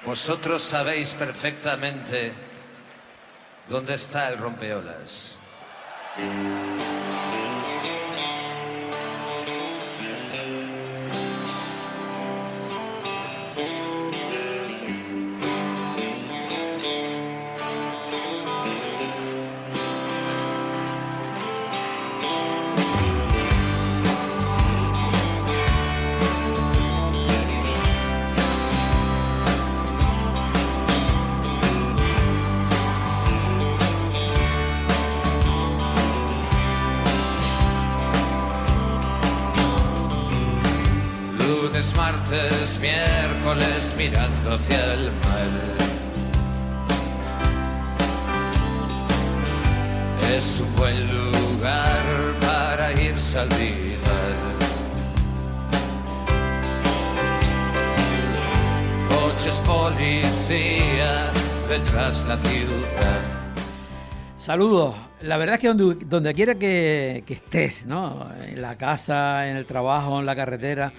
Vosotros sabéis perfectamente dónde está el rompeolas. Martes, miércoles, mirando hacia el mar. Es un buen lugar para irse a olvidar. Coches, policía, detrás la ciudad. Saludos. La verdad es que donde quiera que estés, ¿no? En la casa, en el trabajo, en la carretera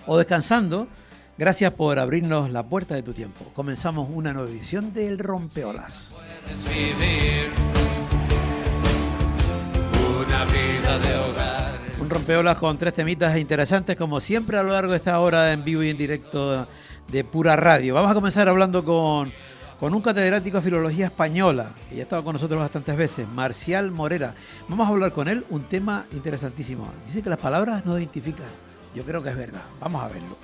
o descansando, gracias por abrirnos la puerta de tu tiempo. Comenzamos una nueva edición del Rompeolas. Puedes vivir una vida de hogar. Un Rompeolas con 3 temitas interesantes, como siempre a lo largo de esta hora en vivo y en directo de Pura Radio. Vamos a comenzar hablando con un catedrático de Filología Española, que ya ha estado con nosotros bastantes veces, Marcial Morera. Vamos a hablar con él un tema interesantísimo. Dice que las palabras no identifican. Yo creo que es verdad. Vamos a verlo.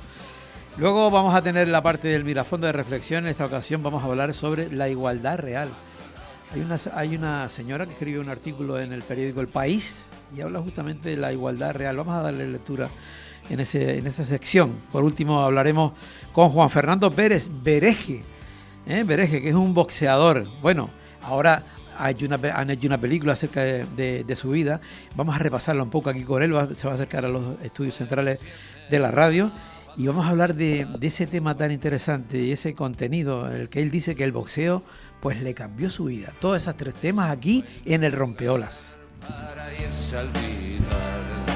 Luego vamos a tener la parte del mirafondo de reflexión. En esta ocasión vamos a hablar sobre la igualdad real. Hay una señora que escribió un artículo en el periódico El País y habla justamente de la igualdad real. Vamos a darle lectura en esa sección. Por último hablaremos con Juan Fernando Pérez Bereje, que es un boxeador. Bueno, ahora han hecho una película acerca de su vida. Vamos a repasarla un poco aquí con él. Se va a acercar a los estudios centrales de la radio y vamos a hablar de ese tema tan interesante y ese contenido en el que él dice que el boxeo pues le cambió su vida. Todos esos 3 temas aquí en el Rompeolas. Para irse a olvidar.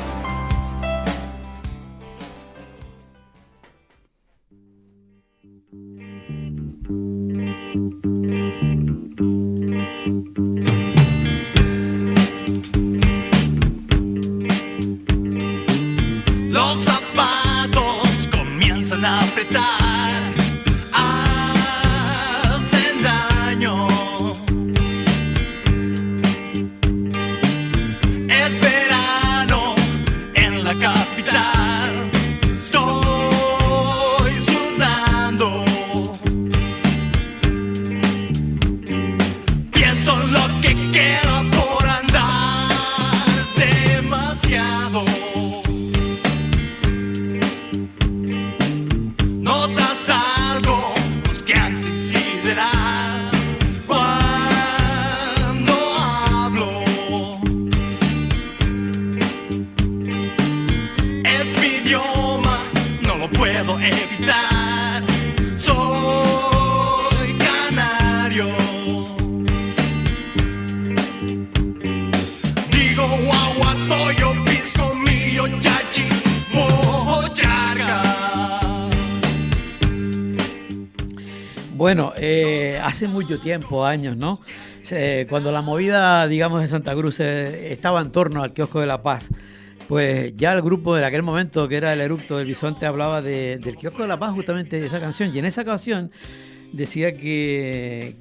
Los zapatos comienzan a apretar, hacen daño. Es verano en la capital, estoy sudando. Pienso en lo que queda por andar demasiado. Notas algo, pues que considerar cuando hablo. Es mi idioma, no lo puedo evitar. Soy canario. Digo guaguatoyo, pisco mío, chachi, mojarga. Bueno, hace mucho tiempo, años, ¿no? Cuando la movida, digamos, de Santa Cruz estaba en torno al Kiosco de la Paz, pues ya el grupo de aquel momento, que era el Eructo del Bisonte, hablaba del Kiosco de la Paz, justamente de esa canción. Y en esa canción decía que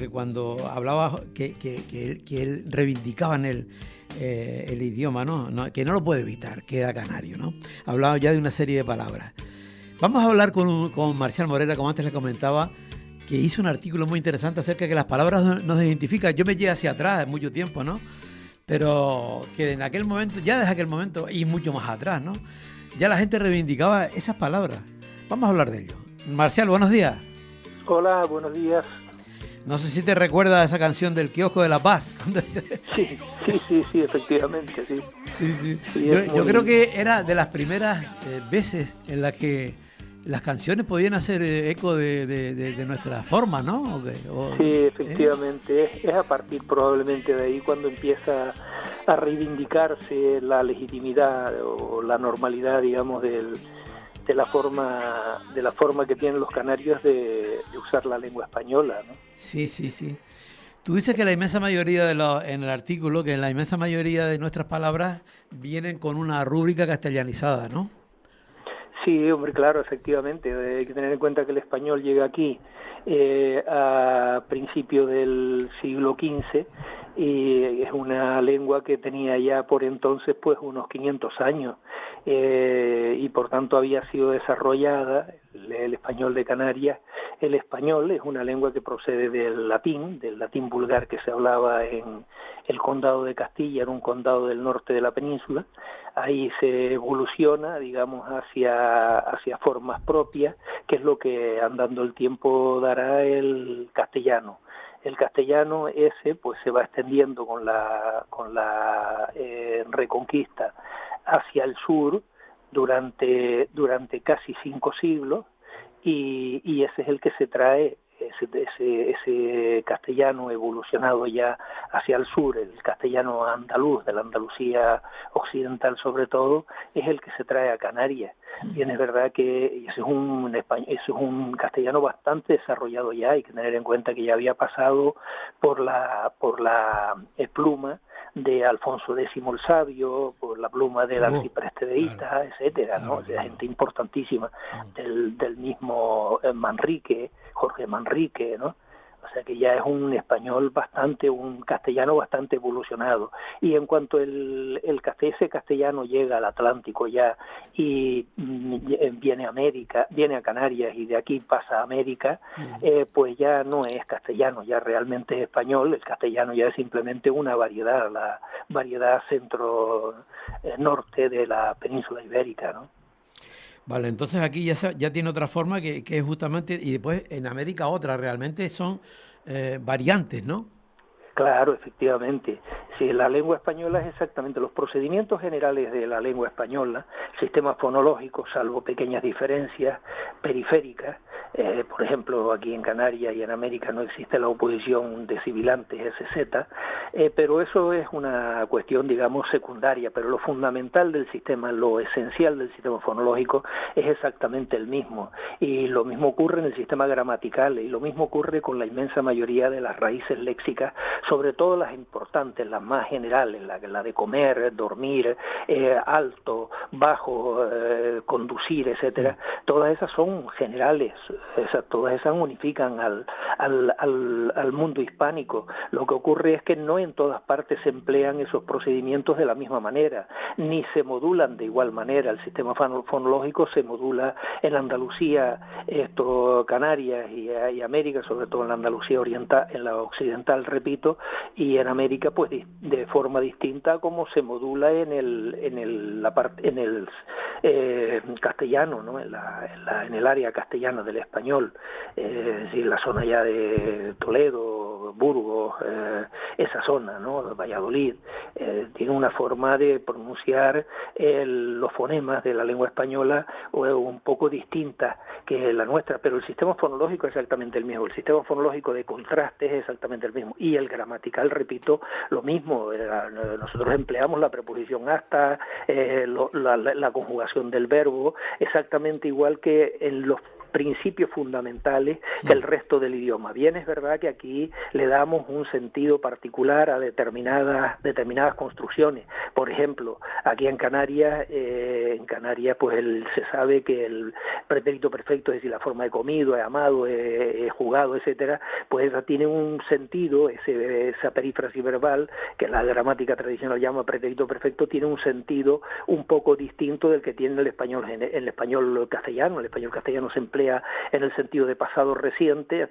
cuando hablaba, que él reivindicaba en él el idioma, ¿no? Que no lo puede evitar, que era canario, ¿no? Hablaba ya de una serie de palabras. Vamos a hablar con Marcial Morera, como antes le comentaba, que hizo un artículo muy interesante acerca de que las palabras nos identifican. Yo me llegué hacia atrás mucho tiempo, ¿no? Pero que en aquel momento, ya desde aquel momento y mucho más atrás, ¿no? Ya la gente reivindicaba esas palabras. Vamos a hablar de ello. Marcial, buenos días. Hola, buenos días. No sé si te recuerdas esa canción del Kiosco de la Paz. Sí, efectivamente, sí. Sí. Yo creo que era de las primeras veces en las que las canciones podían hacer eco de nuestra forma, ¿no? Sí, efectivamente. Es a partir probablemente de ahí cuando empieza a reivindicarse la legitimidad o la normalidad, digamos, del de la forma que tienen los canarios de usar la lengua española, ¿no? Sí, sí, sí. Tú dices que la inmensa mayoría en el artículo, que la inmensa mayoría de nuestras palabras vienen con una rúbrica castellanizada, ¿no? Sí, hombre, claro, efectivamente. Hay que tener en cuenta que el español llega aquí a principios del siglo XV y es una lengua que tenía ya por entonces pues unos 500 años y por tanto había sido desarrollada el español de Canarias. El español es una lengua que procede del latín vulgar que se hablaba en el condado de Castilla, en un condado del norte de la península. Ahí se evoluciona, digamos, hacia formas propias, que es lo que andando el tiempo dará el castellano. El castellano ese pues se va extendiendo con la Reconquista hacia el sur durante casi 5 siglos y ese es el que se trae ese castellano evolucionado ya hacia el sur, el castellano andaluz, de la Andalucía occidental sobre todo, es el que se trae a Canarias. Y es verdad que ese es un castellano bastante desarrollado ya, hay que tener en cuenta que ya había pasado por la pluma de Alfonso X el Sabio, por la pluma del arcipreste de Ita, etcétera, ¿no? Claro. Gente importantísima del mismo Manrique, Jorge Manrique, ¿no? O sea que ya es un castellano bastante evolucionado. Y en cuanto ese castellano llega al Atlántico ya y viene a Canarias y de aquí pasa a América, pues ya no es castellano, ya realmente es español. El castellano ya es simplemente una variedad, la variedad centro-norte de la península ibérica, ¿no? Vale, entonces aquí ya tiene otra forma que es justamente, y después en América otra, realmente son variantes, ¿no? Claro, efectivamente. Sí, la lengua española es exactamente los procedimientos generales de la lengua española, sistema fonológico, salvo pequeñas diferencias periféricas. Por ejemplo, aquí en Canarias y en América no existe la oposición de sibilantes SZ, pero eso es una cuestión, digamos, secundaria, pero lo fundamental del sistema, lo esencial del sistema fonológico es exactamente el mismo. Y lo mismo ocurre en el sistema gramatical, y lo mismo ocurre con la inmensa mayoría de las raíces léxicas, sobre todo las importantes, las más generales, la de comer, dormir, alto, bajo, conducir, etcétera. Todas esas son generales, todas esas unifican al mundo hispánico. Lo que ocurre es que no en todas partes se emplean esos procedimientos de la misma manera, ni se modulan de igual manera. El sistema fonológico se modula en Andalucía, Canarias y América, sobre todo en la Andalucía oriental, en la occidental, repito, y en América pues de forma distinta como se modula en el castellano, ¿no? en el área castellana del español, la zona ya de Toledo, Burgos, esa zona, ¿no? Valladolid, tiene una forma de pronunciar los fonemas de la lengua española un poco distinta que la nuestra, pero el sistema fonológico es exactamente el mismo, el sistema fonológico de contraste es exactamente el mismo, y el gramatical, repito, lo mismo. Nosotros empleamos la preposición hasta, la conjugación del verbo, exactamente igual que en los principios fundamentales que el resto del idioma. Bien, es verdad que aquí le damos un sentido particular a determinadas construcciones. Por ejemplo, aquí en Canarias pues se sabe que el pretérito perfecto, es decir, la forma de comido, he amado, he jugado, etcétera, pues tiene un sentido, esa perífrasis verbal que la gramática tradicional llama pretérito perfecto, tiene un sentido un poco distinto del que tiene el español castellano. El español castellano se emplea en el sentido de pasado reciente,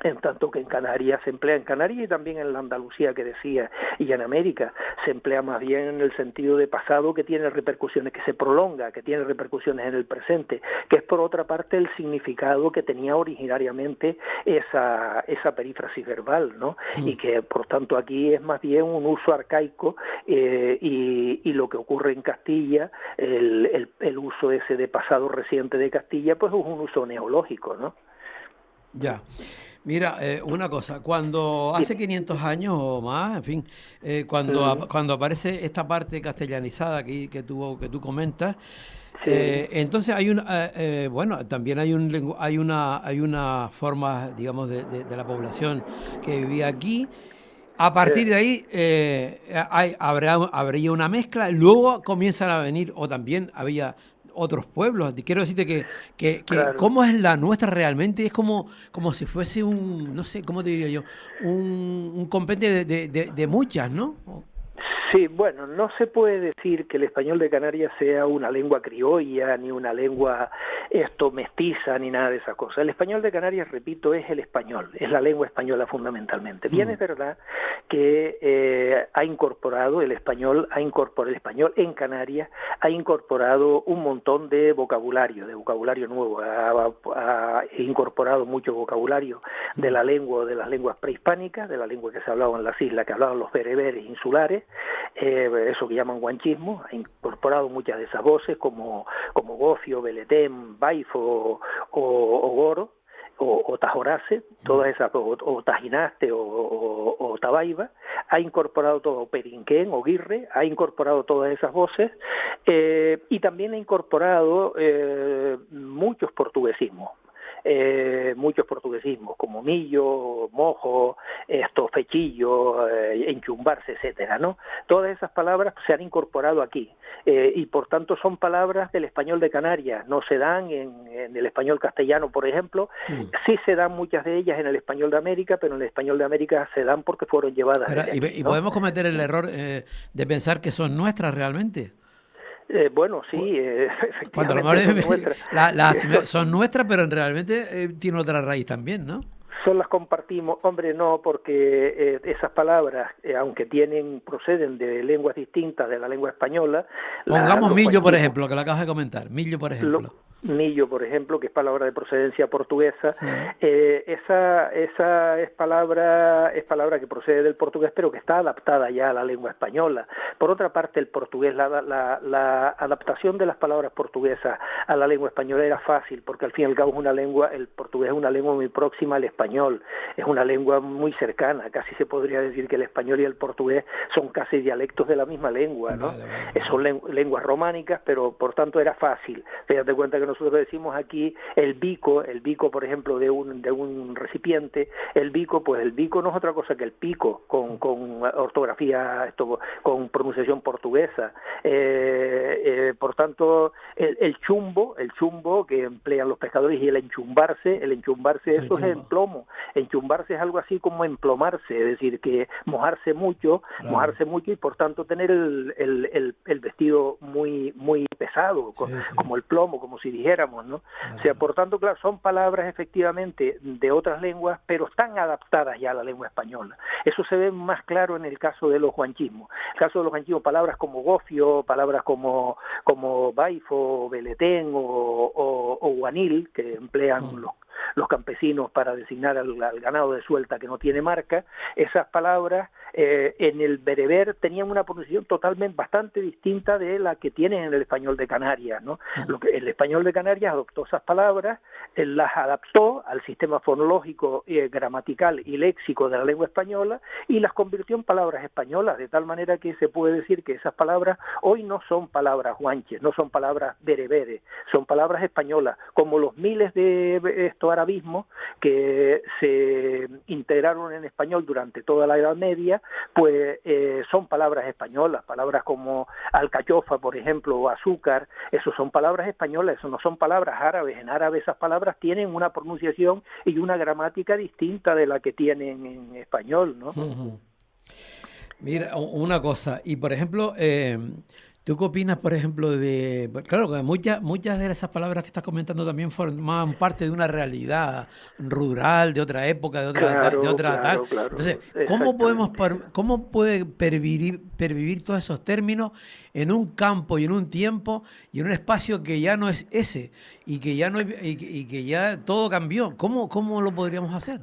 en tanto que en Canarias se emplea, en Canarias y también en la Andalucía que decía, y en América se emplea más bien en el sentido de pasado, que tiene repercusiones, que se prolonga, que tiene repercusiones en el presente, que es por otra parte el significado que tenía originariamente esa perífrasis verbal, ¿no? Y que por tanto aquí es más bien un uso arcaico, y lo que ocurre en Castilla, el uso ese de pasado reciente de Castilla, pues es un uso neológico, ¿no? Ya. Mira, una cosa, cuando hace 500 años o más, en fin, cuando aparece esta parte castellanizada que tú comentas, Sí, entonces bueno, también hay una forma, digamos, de la población que vivía aquí. A sí, partir de ahí habría una mezcla, luego comienzan a venir, o también había otros pueblos. Quiero decirte que claro. cómo es la nuestra realmente, es como si fuese no sé, ¿cómo te diría yo? Un compendio de muchas, ¿no? Sí, bueno, no se puede decir que el español de Canarias sea una lengua criolla, ni una lengua mestiza, ni nada de esas cosas. El español de Canarias, repito, es el español, es la lengua española fundamentalmente. Bien, es verdad que el español en Canarias ha incorporado un montón de vocabulario nuevo, ha incorporado mucho vocabulario de la lengua, de las lenguas prehispánicas, de la lengua que se hablaba en las islas, que hablaban los bereberes insulares, eso que llaman guanchismo, ha incorporado muchas de esas voces como gofio, beletén, baifo o goro, o tajorace, todas esas, o tajinaste o tabaiba, ha incorporado todo, perinquén o guirre, ha incorporado todas esas voces, y también ha incorporado muchos portuguesismos. Como millo, mojo, fechillo, enchumbarse, etcétera, ¿no? Todas esas palabras se han incorporado aquí, y por tanto son palabras del español de Canarias, no se dan en el español castellano, por ejemplo. Sí se dan muchas de ellas en el español de América, pero en el español de América se dan porque fueron llevadas Pero, desde aquí, y ¿no? podemos cometer el error de pensar que son nuestras realmente. Bueno, sí, Cuando a lo efectivamente son mejor nuestras. son nuestras, pero realmente tiene otra raíz también, ¿no? Son las compartimos, hombre, no, porque esas palabras, aunque proceden de lenguas distintas de la lengua española, Pongamos los millo, por guanchismos, ejemplo, que lo acabas de comentar. Millo, por ejemplo. millo, por ejemplo, que es palabra de procedencia portuguesa, Mm. esa es palabra que procede del portugués, pero que está adaptada ya a la lengua española. Por otra parte, el portugués, la adaptación de las palabras portuguesas a la lengua española era fácil, porque al fin y al cabo el portugués es una lengua muy próxima al español, es una lengua muy cercana, casi se podría decir que el español y el portugués son casi dialectos de la misma lengua, ¿no? Vale. Son lenguas románicas, pero por tanto era fácil. Fíjate cuenta que nosotros decimos aquí el bico, por ejemplo, de un recipiente, el bico no es otra cosa que el pico, con ortografía, con pronunciación portuguesa. Por tanto, el chumbo que emplean los pescadores, y el enchumbarse, eso es el plomo. Enchumbarse es algo así como emplomarse, es decir, que mojarse mucho, Claro. y por tanto tener el vestido muy muy pesado, Sí. como el plomo, como si dijéramos, ¿no? Claro. O sea, por tanto, claro, son palabras efectivamente de otras lenguas, pero están adaptadas ya a la lengua española. Eso se ve más claro en el caso de los guanchismos. En el caso de los guanchismos, palabras como gofio, palabras como baifo, beletén o guanil, que emplean los campesinos para designar al ganado de suelta que no tiene marca, esas palabras en el bereber tenían una pronunciación bastante distinta de la que tienen en el español de Canarias, ¿no? El español de Canarias adoptó esas palabras, las adaptó al sistema fonológico, gramatical y léxico de la lengua española y las convirtió en palabras españolas, de tal manera que se puede decir que esas palabras hoy no son palabras guanches, no son palabras bereberes, son palabras españolas, como los miles de arabismos que se integraron en español durante toda la Edad Media, pues son palabras españolas, palabras como alcachofa, por ejemplo, o azúcar, eso son palabras españolas, eso no son palabras árabes. En árabe esas palabras tienen una pronunciación y una gramática distinta de la que tienen en español, ¿no? Mira, una cosa, y por ejemplo, ¿tú qué opinas, por ejemplo, claro, que muchas de esas palabras que estás comentando también formaban parte de una realidad rural, de otra época, de otra tal. Claro. Entonces, ¿cómo puede pervivir todos esos términos en un campo y en un tiempo y en un espacio que ya no es ese y que ya no y que ya todo cambió? ¿Cómo lo podríamos hacer?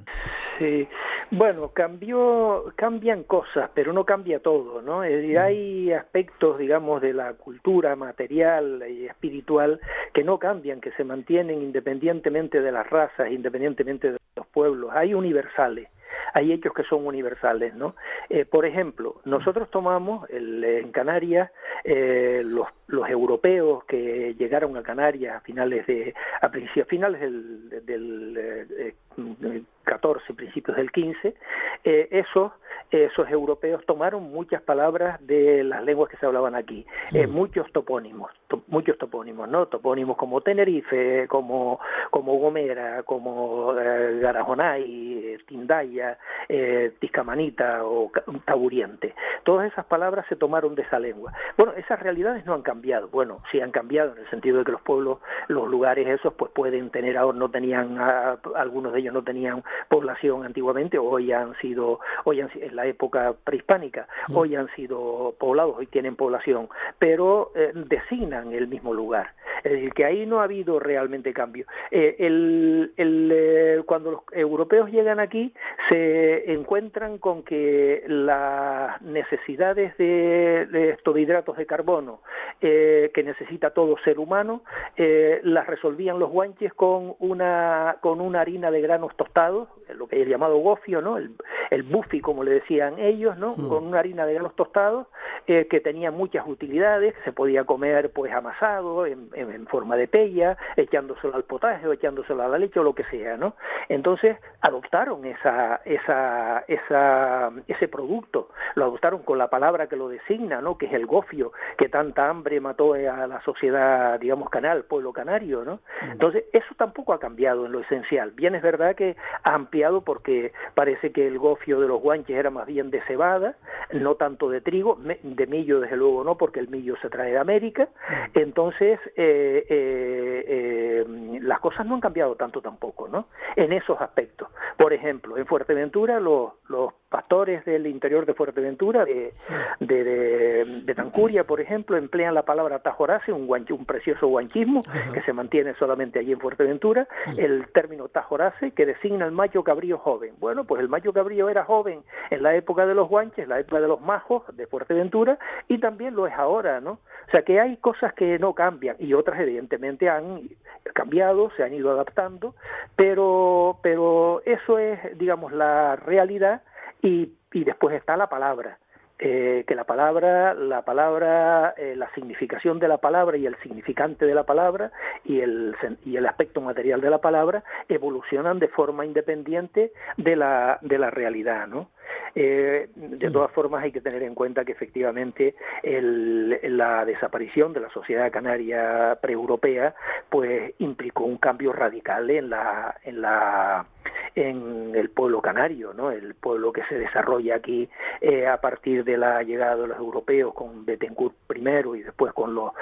Sí, bueno, cambian cosas, pero no cambia todo, ¿no? Es decir, hay aspectos, digamos, de la cultura material y espiritual que no cambian, que se mantienen independientemente de las razas, independientemente de los pueblos, hay universales. Hay hechos que son universales, ¿no? Por ejemplo, nosotros tomamos en Canarias, los europeos que llegaron a Canarias a finales del 14, principios del 15, esos europeos tomaron muchas palabras de las lenguas que se hablaban aquí, muchos topónimos, ¿no? Topónimos como Tenerife, como Gomera, como Garajonay, Tindaya, Tiscamanita o Taburiente. Todas esas palabras se tomaron de esa lengua. Bueno, esas realidades no han cambiado. Bueno, sí han cambiado en el sentido de que los pueblos, los lugares esos, pues pueden tener, ahora no tenían, algunos de ellos no tenían población antiguamente, hoy han sido en la época prehispánica, hoy han sido poblados, hoy tienen población, pero designan el mismo lugar. Es decir, que ahí no ha habido realmente cambio. Cuando los europeos llegan aquí, se encuentran con que las necesidades de hidratos de carbono que necesita todo ser humano, las resolvían los guanches con una harina de granos tostados, lo que es llamado gofio, ¿no? El bufi, como le decían ellos, ¿no? Con una harina de granos tostados que tenía muchas utilidades, que se podía comer pues amasado, en forma de pella, echándoselo al potaje o echándoselo a la leche o lo que sea, ¿no? Entonces adoptaron ese producto, lo adoptaron con la palabra que lo designa, ¿no? Que es el gofio, que tanta hambre mató a la sociedad, digamos, canal, pueblo canario, ¿no? Entonces eso tampoco ha cambiado en lo esencial. Bien, es verdad que ha ampliado porque parece que el gofio de los guanches era más bien de cebada, no tanto de trigo, de millo desde luego no, porque el millo se trae de América. Entonces las cosas no han cambiado tanto tampoco, ¿no? En esos aspectos. Por ejemplo, en Fuerteventura, los pastores del interior de Fuerteventura, de Tancuria, por ejemplo, emplean la palabra tajorace, un precioso guanchismo que se mantiene solamente allí en Fuerteventura, el término tajorace, que designa el macho cabrío joven. Bueno, pues el macho cabrío era joven en la época de los guanches, la época de los majos de Fuerteventura, y también lo es ahora, ¿no? O sea que hay cosas que no cambian y otras evidentemente han cambiado, se han ido adaptando, pero eso es, digamos, la realidad. Y después está la palabra, que la significación de la palabra y el significante de la palabra y el aspecto material de la palabra evolucionan de forma independiente de la realidad, ¿no? De todas formas hay que tener en cuenta que efectivamente la desaparición de la sociedad canaria preeuropea pues implicó un cambio radical en el pueblo canario, ¿no? El pueblo que se desarrolla aquí a partir de la llegada de los europeos con Betancourt primero y después con los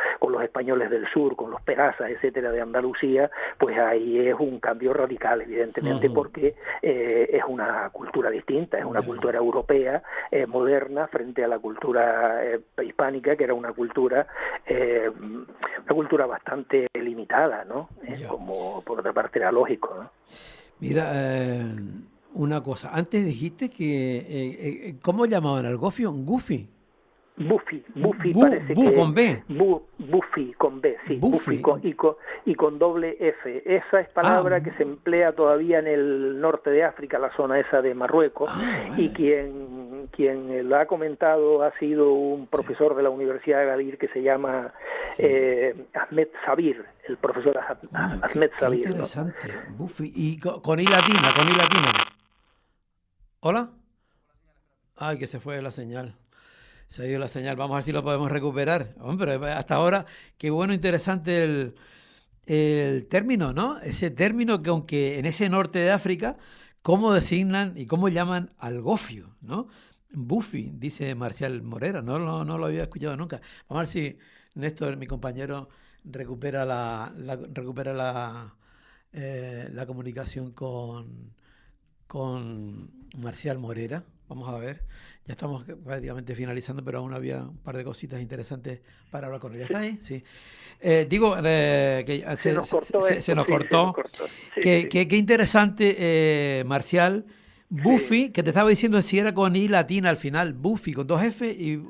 españoles del sur, con los perazas, etcétera, de Andalucía, pues ahí es un cambio radical, evidentemente, porque es una cultura distinta, es una cultura europea moderna frente a la cultura prehispánica, que era una cultura bastante limitada, ¿no? Como por otra parte era lógico, ¿no? Mira, una cosa. Antes dijiste que... ¿cómo llamaban al gofio? ¿Goofy? Buffy parece que... con B. Buffy con B, sí. Buffy. Y con doble F. Esa es palabra que se emplea todavía en el norte de África, la zona esa de Marruecos, vale. Y quien la ha comentado ha sido un profesor de la Universidad de Agadir que se llama Ahmed Sabir, el profesor Ahmed Sabir. Qué interesante, ¿no? Buffy. Y con I latina. ¿Hola? Ay, que se fue la señal. Se ha ido la señal. Vamos a ver si lo podemos recuperar. Hombre, hasta ahora, qué bueno, interesante el término, ¿no? Ese término que aunque en ese norte de África, cómo designan y cómo llaman al gofio, ¿no? Buffy, dice Marcial Morera. No lo había escuchado nunca. Vamos a ver si Néstor, mi compañero, recupera la comunicación con Marcial Morera. Vamos a ver. Ya estamos prácticamente finalizando, pero aún había un par de cositas interesantes para hablar con él. ¿Ya está ahí? Sí. Que se nos cortó. Sí. Qué interesante, Marcial. Buffy, que te estaba diciendo si era con I latina al final. Buffy, con dos F y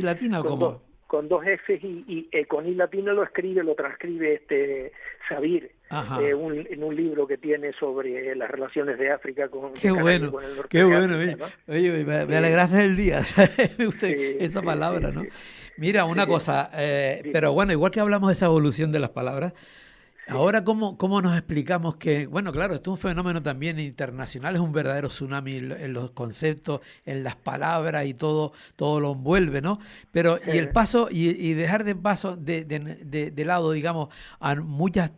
latina, ¿o cómo? Con dos Fs y con I latina lo transcribe Sabir. en un libro que tiene sobre las relaciones de África con qué el bueno, norte qué de bueno. África, ¿no? Oye, me alegraste el día, ¿sabes? Me gusta esa Sí, palabra, sí, ¿no? sí. Mira, una Sí, cosa, sí, pero bueno, igual que hablamos de esa evolución de las palabras, sí. ahora, ¿cómo nos explicamos que, bueno, claro, esto es un fenómeno también internacional, es un verdadero tsunami en los conceptos, en las palabras y todo lo envuelve, ¿no? Pero, y el paso, y dejar de paso, de lado, digamos, a muchas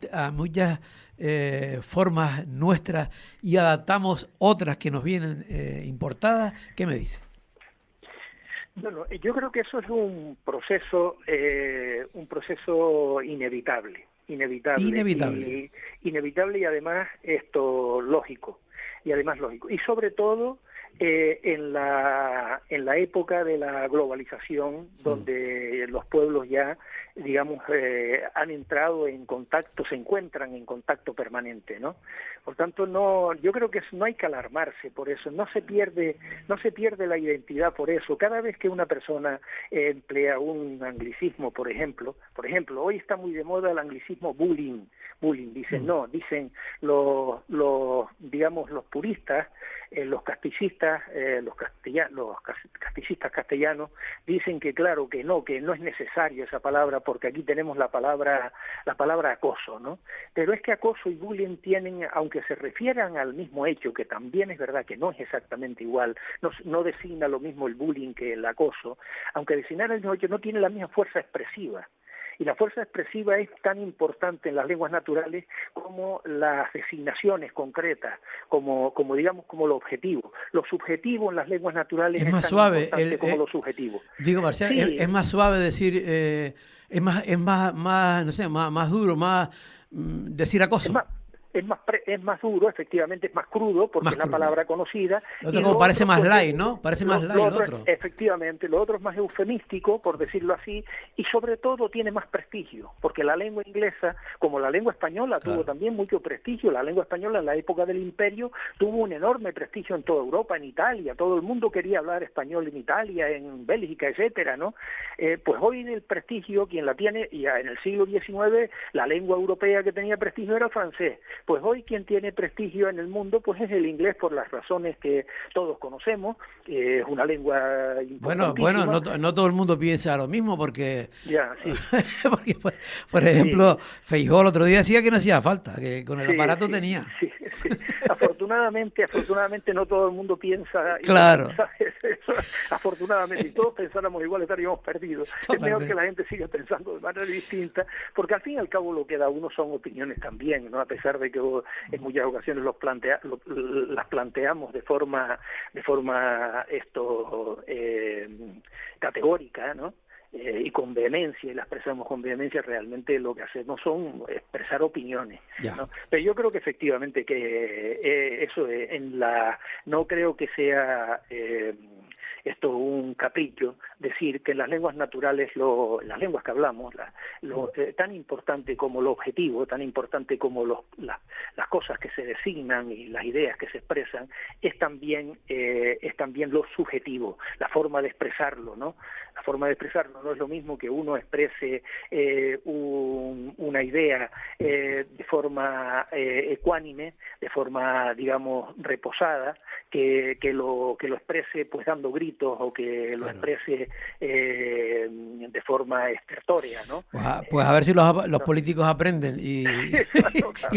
formas nuestras y adaptamos otras que nos vienen importadas, ¿qué me dice? Bueno, yo creo que eso es un proceso inevitable, Inevitable. inevitable y además esto lógico, y sobre todo en la época de la globalización, donde los pueblos ya, digamos, han entrado en contacto, se encuentran en contacto permanente, ¿no? Por tanto, yo creo que no hay que alarmarse por eso, no se pierde la identidad por eso. Cada vez que una persona emplea un anglicismo, por ejemplo, hoy está muy de moda el anglicismo bullying, dicen los puristas, los casticistas, los casticistas castellanos dicen que claro, que no es necesario esa palabra porque aquí tenemos la palabra acoso, ¿no? Pero es que acoso y bullying tienen, aunque se refieran al mismo hecho, que también es verdad que no es exactamente igual, no designa lo mismo el bullying que el acoso, aunque designar el mismo hecho no tiene la misma fuerza expresiva. Y la fuerza expresiva es tan importante en las lenguas naturales como las designaciones concretas, como lo objetivo. Lo subjetivo en las lenguas naturales Es es más tan suave, importante como lo subjetivo. Digo, Marcial, Sí, es más suave decir, es más, no sé, más duro, más decir acoso. es más duro, efectivamente, es más crudo, porque Más es la crudo. palabra conocida. Lo otro Y como parece más pues, light, ¿no? Parece más light lo otro. Efectivamente, lo otro es más eufemístico, por decirlo así, y sobre todo tiene más prestigio, porque la lengua inglesa, como la lengua española, Claro. tuvo también mucho prestigio. La lengua española en la época del Imperio tuvo un enorme prestigio en toda Europa, en Italia. Todo el mundo quería hablar español en Italia, en Bélgica, etcétera, ¿no? Pues hoy el prestigio, quien la tiene, ya en el siglo XIX, la lengua europea que tenía prestigio era el francés. Pues hoy quien tiene prestigio en el mundo pues es el inglés, por las razones que todos conocemos. Es una lengua importantísima. Bueno, no todo el mundo piensa lo mismo porque, Ya, sí. porque por ejemplo, Sí. Feijóo el otro día decía que no hacía falta, que con el aparato Sí. tenía. Sí. Afortunadamente no todo el mundo piensa. Claro. Eso, afortunadamente, si todos pensáramos igual estaríamos perdidos. Totalmente. Es mejor que la gente siga pensando de manera distinta, porque al fin y al cabo lo que da uno son opiniones también, ¿no? A pesar de que en muchas ocasiones las planteamos de forma categórica, ¿no? Y con vehemencia, y la expresamos con vehemencia, realmente lo que hacemos son expresar opiniones, ¿no? Pero yo creo que efectivamente que eso no creo que sea esto un capricho, decir que en las lenguas naturales, las lenguas que hablamos, tan importante como lo objetivo, tan importante como las cosas que se designan y las ideas que se expresan, es también lo subjetivo, la forma de expresarlo, ¿no? La forma de expresarlo no es lo mismo que uno exprese una idea de forma ecuánime, de forma, digamos, reposada, que lo exprese pues dando gritos o que lo exprese de forma estertórea, ¿no? Pues a ver si los políticos aprenden y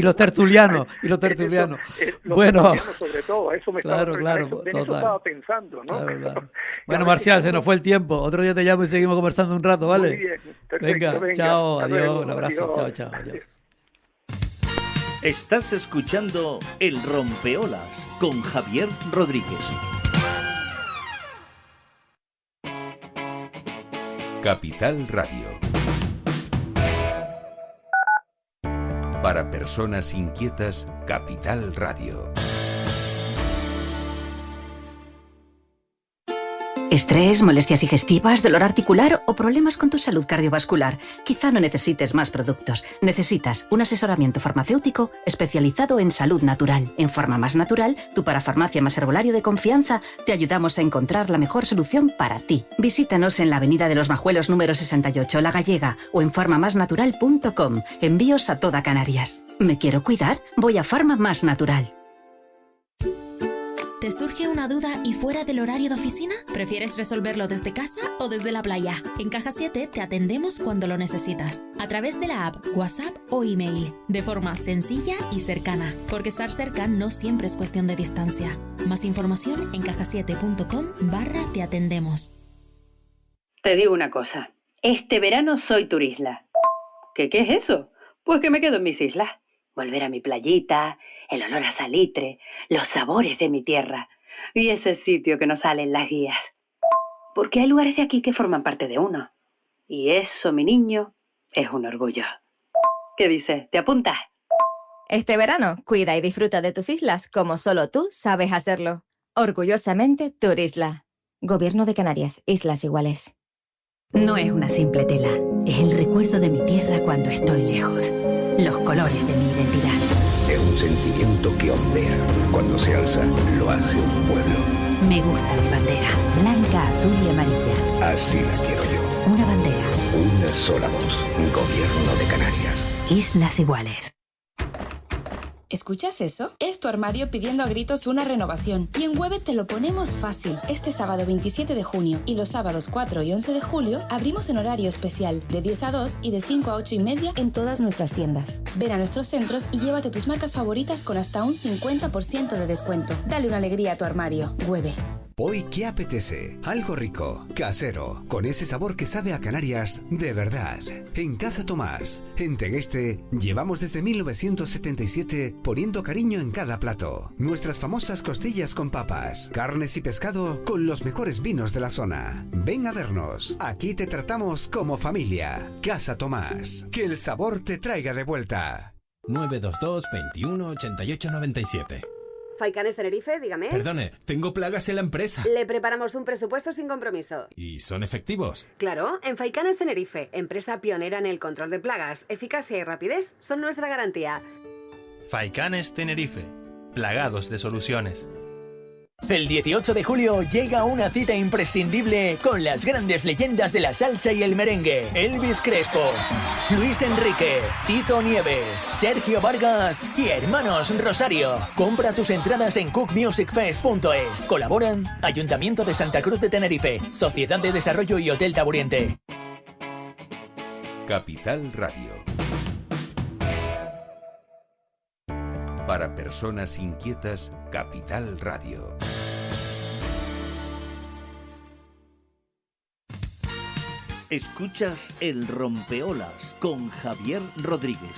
los tertulianos. Los Bueno, tertulianos sobre todo, eso me estaba pensando, ¿no? Claro. Bueno, Marcial, se nos fue el tiempo. Otro día te llamo y seguimos conversando un rato, ¿vale? Muy bien, perfecto, venga, chao, adiós, luego, un abrazo, adiós. chao, adiós. Estás escuchando El Rompeolas con Javier Rodríguez. Capital Radio. Para personas inquietas, Capital Radio. Estrés, molestias digestivas, dolor articular o problemas con tu salud cardiovascular. Quizá no necesites más productos. Necesitas un asesoramiento farmacéutico especializado en salud natural. En Forma Más Natural, tu parafarmacia más herbolario de confianza, te ayudamos a encontrar la mejor solución para ti. Visítanos en la Avenida de los Majuelos número 68, La Gallega, o en farmamasnatural.com. Envíos a toda Canarias. ¿Me quiero cuidar? Voy a Forma Más Natural. ¿Te surge una duda y fuera del horario de oficina? ¿Prefieres resolverlo desde casa o desde la playa? En Caja 7 te atendemos cuando lo necesitas, a través de la app, WhatsApp o email, de forma sencilla y cercana, porque estar cerca no siempre es cuestión de distancia. Más información en cajasiete.com/te atendemos. Te digo una cosa, este verano soy turisla. ¿Qué es eso? Pues que me quedo en mis islas. Volver a mi playita, el olor a salitre, los sabores de mi tierra y ese sitio que nos sale en las guías. Porque hay lugares de aquí que forman parte de uno. Y eso, mi niño, es un orgullo. ¿Qué dices? ¿Te apuntas? Este verano, cuida y disfruta de tus islas como solo tú sabes hacerlo. Orgullosamente Turisla. Gobierno de Canarias, Islas Iguales. No es una simple tela, es el recuerdo de mi tierra cuando estoy lejos. Los colores de mi identidad. Es un sentimiento que ondea. Cuando se alza, lo hace un pueblo. Me gusta mi bandera, blanca, azul y amarilla. Así la quiero yo. Una bandera. Una sola voz. Gobierno de Canarias. Islas Iguales. ¿Escuchas eso? Es tu armario pidiendo a gritos una renovación. Y en Webe te lo ponemos fácil. Este sábado 27 de junio y los sábados 4 y 11 de julio abrimos en horario especial, de 10 a 2 y de 5 a 8 y media en todas nuestras tiendas. Ven a nuestros centros y llévate tus marcas favoritas con hasta un 50% de descuento. Dale una alegría a tu armario. Webe. Hoy, ¿qué apetece? Algo rico, casero, con ese sabor que sabe a Canarias de verdad. En Casa Tomás, en Tegueste, llevamos desde 1977 poniendo cariño en cada plato. Nuestras famosas costillas con papas, carnes y pescado con los mejores vinos de la zona. Ven a vernos, aquí te tratamos como familia. Casa Tomás, que el sabor te traiga de vuelta. 922 21 88 97. Faicanes Tenerife, dígame. Perdone, tengo plagas en la empresa. Le preparamos un presupuesto sin compromiso. ¿Y son efectivos? Claro, en Faicanes Tenerife, empresa pionera en el control de plagas, eficacia y rapidez son nuestra garantía. Faicanes Tenerife, plagados de soluciones. El 18 de julio llega una cita imprescindible con las grandes leyendas de la salsa y el merengue. Elvis Crespo, Luis Enrique, Tito Nieves, Sergio Vargas y Hermanos Rosario. Compra tus entradas en cookmusicfest.es. Colaboran Ayuntamiento de Santa Cruz de Tenerife, Sociedad de Desarrollo y Hotel Taburiente. Capital Radio. Para personas inquietas, Capital Radio. Escuchas El Rompeolas con Javier Rodríguez.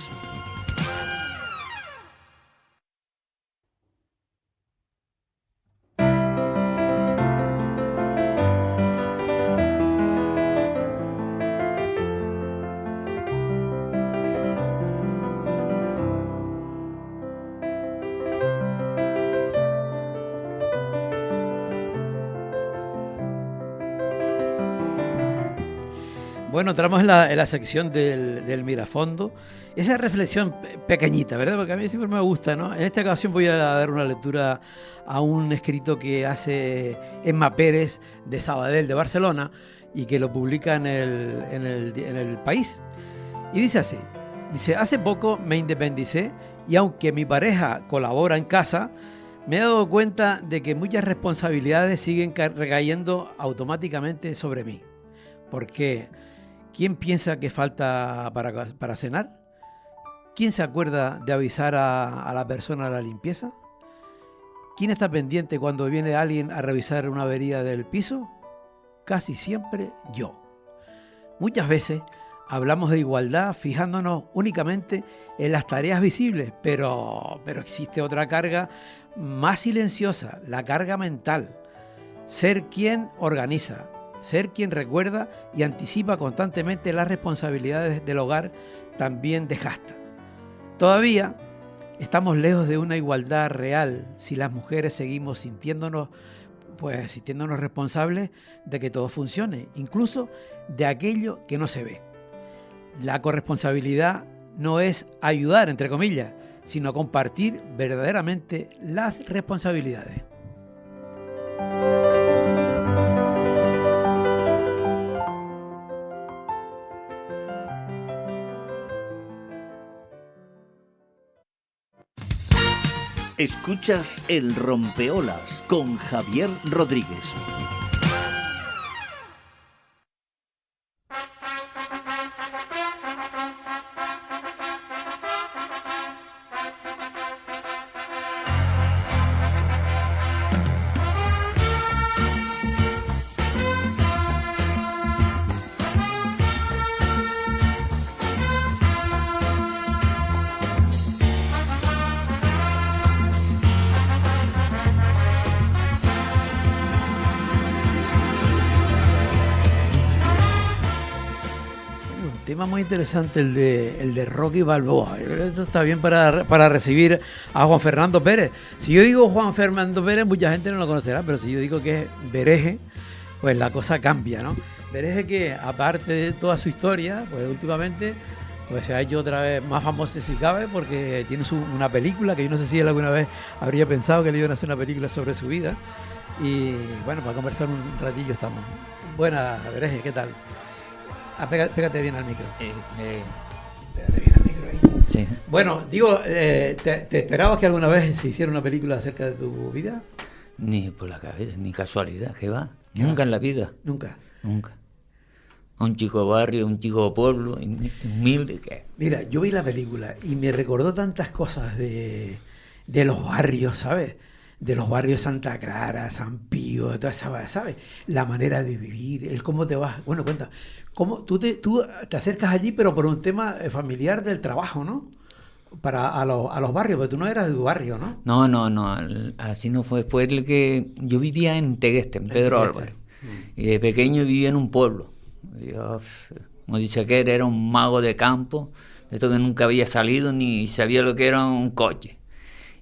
Bueno, entramos en la sección del Mirafondo. Esa reflexión pequeñita, ¿verdad? Porque a mí siempre me gusta, ¿no? En esta ocasión voy a dar una lectura a un escrito que hace Emma Pérez de Sabadell, de Barcelona, y que lo publica en el País. Y dice así, hace poco me independicé y aunque mi pareja colabora en casa, me he dado cuenta de que muchas responsabilidades siguen recayendo automáticamente sobre mí. ¿Por qué? ¿Quién piensa que falta para cenar? ¿Quién se acuerda de avisar a la persona de la limpieza? ¿Quién está pendiente cuando viene alguien a revisar una avería del piso? Casi siempre yo. Muchas veces hablamos de igualdad fijándonos únicamente en las tareas visibles, pero existe otra carga más silenciosa, la carga mental. Ser quien organiza, ser quien recuerda y anticipa constantemente las responsabilidades del hogar también desgasta. Todavía estamos lejos de una igualdad real si las mujeres seguimos sintiéndonos pues sintiéndonos responsables de que todo funcione, incluso de aquello que no se ve. La corresponsabilidad no es ayudar, entre comillas, sino compartir verdaderamente las responsabilidades. Escuchas El Rompeolas con Javier Rodríguez. Tema muy interesante el de Rocky Balboa. Eso está bien para recibir a Juan Fernando Pérez. Si yo digo Juan Fernando Pérez, mucha gente no lo conocerá, pero si yo digo que es Bereje, pues la cosa cambia, ¿no? Bereje, que aparte de toda su historia, pues últimamente pues se ha hecho otra vez más famoso si cabe, porque tiene una película que yo no sé si él alguna vez habría pensado que le iban a hacer una película sobre su vida. Y bueno, para conversar un ratillo estamos. Buenas, Bereje, ¿qué tal? Pégate bien al micro. Pégate bien al micro ahí. Sí. Bueno, digo, ¿te esperabas que alguna vez se hiciera una película acerca de tu vida? Ni por la cabeza, ni casualidad, ¿qué va? Nunca en la vida. Nunca. Nunca. Un chico barrio, un chico pueblo, humilde. ¿Qué? Mira, yo vi la película y me recordó tantas cosas de los barrios, ¿sabes? De los barrios Santa Clara, San Pío, de toda esa, ¿sabes? La manera de vivir, el cómo te vas. Bueno, cuenta, cómo tú te acercas allí, pero por un tema familiar del trabajo, ¿no? A los barrios, porque tú no eras de tu barrio, ¿no? No, así no fue. Fue el que yo vivía en Tegueste, en Pedro Álvarez. Y de pequeño vivía en un pueblo. Yo, como dice que era un mago de campo, de esto que nunca había salido ni sabía lo que era un coche.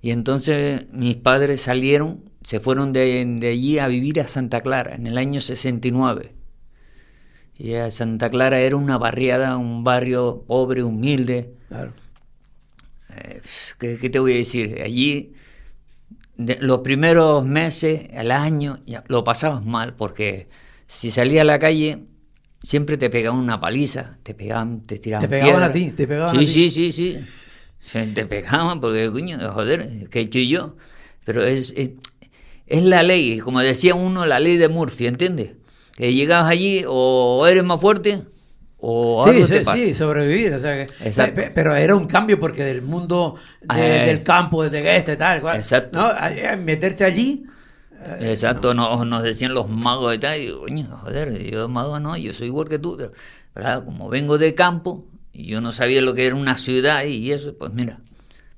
Y entonces mis padres se fueron de allí a vivir a Santa Clara en el año 69. Y a Santa Clara era una barriada, un barrio pobre, humilde. Claro. ¿Qué te voy a decir? Allí, los primeros meses, al año, ya, lo pasabas mal, porque si salías a la calle, siempre te pegaban una paliza, te tiraban piedras. ¿Te pegaban a ti? Sí. Te pegaban porque, coño, joder, ¿qué he hecho yo? Pero es la ley, como decía uno, la ley de Murphy, ¿entiendes? Que llegabas allí o eres más fuerte o algo te pasa. Sí, sobrevivir. O sea que, pero era un cambio porque del mundo del campo, de Tegueste, tal cual. Exacto. ¿No? Meterte allí. Exacto, no. Nos decían los magos y tal. Y digo, coño, joder, yo mago no, yo soy igual que tú. Pero como vengo de campo, y yo no sabía lo que era una ciudad y eso, pues mira,